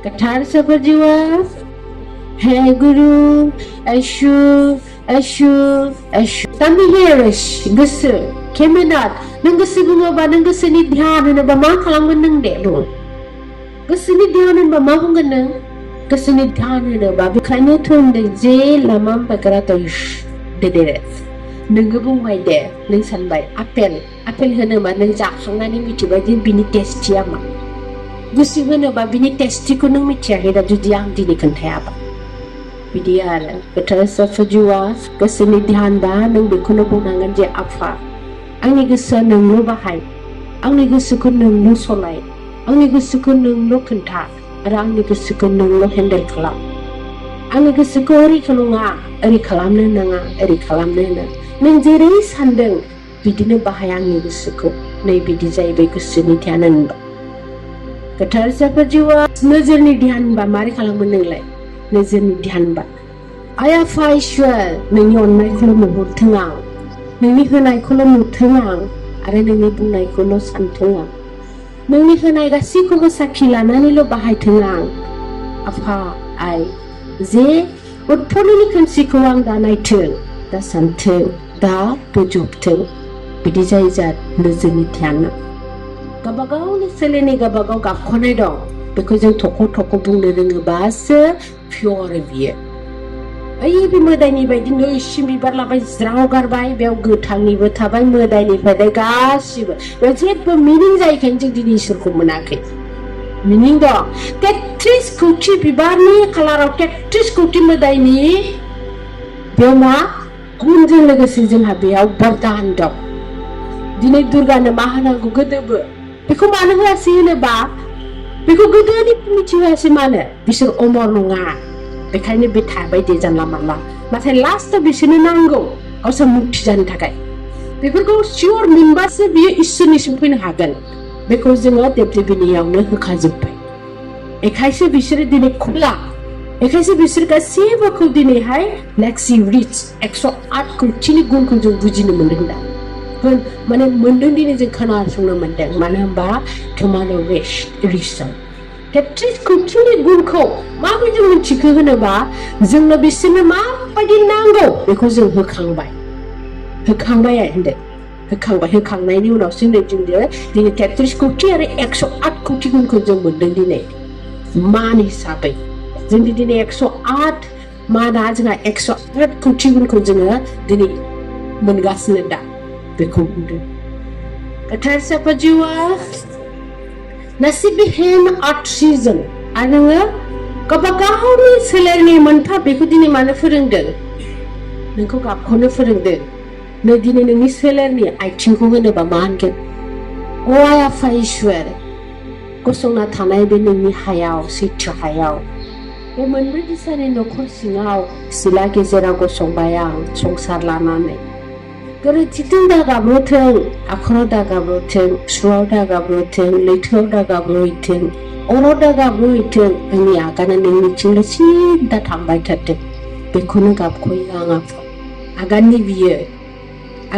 गोथार साफा जिउआ हे गुरु आयशु आयशु आयशु तामि हेरेश गोसो केमेनात नों गोसो बुङोबा नों गोसोनि ध्यान होनोबा मा खालामगोन नों दे बुं गोसोनि ध्यान होनोबा मा बुंगोन नों गोसोनि ध्यान होनोबा बेखायनो थोनदों जे लामाम बागरा तयश देदेरे नोङो बुंबाय दे नों सानबाय आपेल होनोबा नों जाखांनानै मिथिबाय जे बिनि टेस्टिया मा गुसु होनोबा बिनि टेस्टिखौ नों मिथियाखै दा जुदि आं दिनै खोन्थायाबा बिदि आरो गोथार साफा जिउआ गोसोनि ध्यानबा नों बेखौनो बुंनांगोन जे आफा आंनि गोसोआ नोंल' बाहाय आंनि गोसोखौ नोंल' सलाय आंनि गोसोखौ नोंल' खोन्था आरो आंनि गोसोखौ नोंल' हेन्डेल खालाम आंनि गोसोखौ ओरैखौ नङा ओरै खालामनो नाङा ओरै खालामनो नाङा नों जेरै सानदों बिदिनो बाहाय आंनि गोसोखौ नै बिदि जाहैबाय गोसोनि ध्यान होनबा गोथार साफा जिउआ नोजोरनि ध्यानबा मारै खालामगोन नोंलाय नोजोरनि ध्यानबा आय आफा इसोर नोंनि अननायखौल' नुहुरथों आं नोंनि होनायखौल' नुथों आं आरो नोंनि बुंनायखौल' सानथों आं नोंनि होनाय गासैखौबो साखि लानानैल' बाहायथों आं आफा आइ जे उत्पन्ननि खोमसिखौ आं दा नायथों दा सानथों दा बोजबथों बिदि जायो जा नोजोरनि ध्याना गावबागावनि सोलेरनि गावबागाव गाबख'नाय दं बेखौ जों थख' बुंनो रोङोबासो पियर बियो ओइ बे मोदायनि बायदि नैसिम बिबार लाबाय ज्राव गारबाय बेयाव गोथांनिबो थाबाय मोदायनिफ्राय गासिबो बेयाव जेबो मिनिं जायैखायनो जों दिनै इसोरखौ मोनाखै मिनिं दं 33 कौटि बिबारनि कालाराव 33 कौटि मोदायनि बेयाव मा गुनजों लोगोसे जोंहा बेयाव बरदान दं दिनै दुर्गानो मा होनांगौ गोदोबो बेखौ मानो होआसै होनोबा बेखौ गोदोनि मिथिहोआसै मानो बिसोर अमर नङा बेखायनो बे थाबाय दे जानला मानला नाथाय लास्टआव बिसोरनो नांगौ गावसोर मुक्ति जानो थाखाय बेफोरखौ सियर मोनबासो बियो इसोरनिसिम फैनो हागोन बेखौ जोङो देब देबिनियावनो होखाजोब्बाय एखायसो बिसोरो दिनै खुला एखायसो बिसोर गासैबोखौ दिनैहाय लेक्सि रिच 108 कौटिनि गुनखौ जों बुजिनो मोनदों दा माने मोनदों दिनै जों खोनासंनो मोनदों मानो होनबा टुमारो रिसम 33 कौटिनि गुनखौ माबायदि मिथिखो होनोबा जोंनो बिसोरनो माबायदि नांगौ बेखौ जों होखांबाय होनदों होखांनायनि उनावसो जों दिनै 33 कौटि आरो 108 कौटि गुनखौ जों मोनदों दिनै मान हिसाबै जों दिनै 108 माना जोंहा 108 कौटि गुनखौ जोङो दिनै मोनगासिनो दा बेखौ बुंदों गोथार साफा जिउआ नासिबिहेन आर्ट्रिजों आरो नोङो गावबागावनि सोलेरनि मोनफा बेखौ दिनै मानो फोरोंदों नोंखौ गाबखौनो फोरोंदों नै दिनै नोंनि सोलेरनि आथिंखौ होनोबा मा होनगोन अ आइ आफा इसोर गसंना थानाय बे नोंनि हायाव सैथो हायाव बे मोनब्रै दिसानि न'खर सिङाव सिला गेजेराव गसंबाय आं संसार लानानै गोरोन्थिजों दागाब्रथों आखराव दागाब्रथों सुवाव दागाब्रथों लैथोआव दागाब्रहैथों अराव दागाब्रहैथों आंनि आगाना नोंनिथिंल' सिदा थांबाय थाथों बेखौनो गाबख'यो आं आफा आगाननि बियो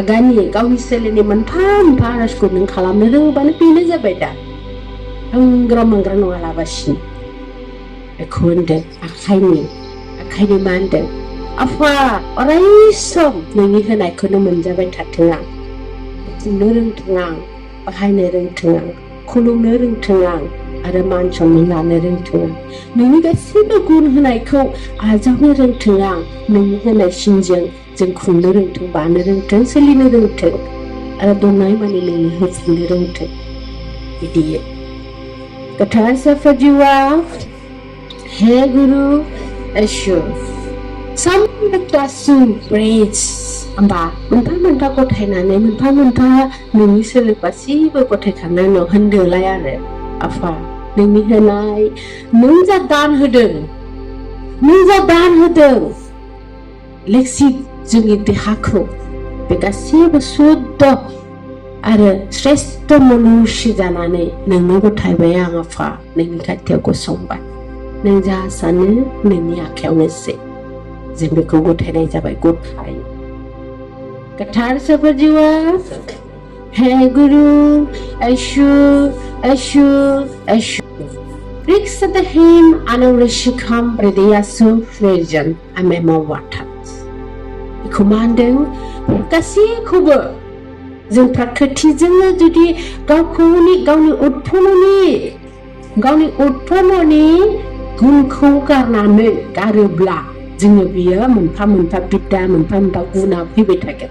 आगाननि गावनि सोलेरनि मोनफा मोनफा आरजखौ नों खालामनो रोङोबानो बेनो जाबाय दा आंग्रा मांग्रा नङा लाबासिनो बेखौ होनदों आखाइनि मा होनदों आफा अराय सम नोंनि होनायखौनो मोनजाबाय थाथों आं बुंनो रोंथों आं बाहायनो रोंथों आं खुलुमनो रोंथों आं आरो मान सनमान लानो रोंथों आं नोंनि गासैबो गुन होनायखौ आजावनो रोंथों आं नोंनि होनाय सिनजों जों खुंनो रोंथों बानो रोंथों सोलिनो रोंथों आरो दंनाय माने नोंनो होफिननो रोंथों बिदि गोथार साफा जिउआ हे गुरु इसोर सामदासु ब्रेज होमबा मोनफा मोनफा गथायनानै मोनफा मोनफा नोंनि सोलो गासैबो गथायखांनायनि उनाव होनदोलाय आरो आफा नोंनि होनाय नों जा दान होदों लेक्सि जोंनि देहाखौ बे गासैबो शुद्ध आरो श्रेष्ठ मनुष्य जानानै नोंनो गथायबाय आं आफा नोंनि खाथियाव गसंबाय नों जा सानो नोंनि आखायावनोसै जों बेखौ गथायनाय जाबाय गथाय गोथार साफा जिउआ हे गुरु Aishu Riksadahim anurishikam predeyasu frejan amema watat. Ikumandeng kasih kuba. जों प्रकृतिजोंनो जुदि गावनि उत्पन्ननि गुनखौ गारोब्ला जोङो बियो मोनफा मोनफा बिद्दा मोनफा मोनफा गुना फैबाय थागोन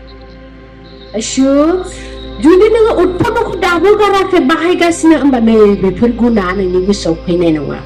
जुदि नोङो उत्पन्नखौ दाबो गाराखै बाहायगासिनो होमबा नै बेफोर गुना नोंनि गोसोआव फैनाय नङा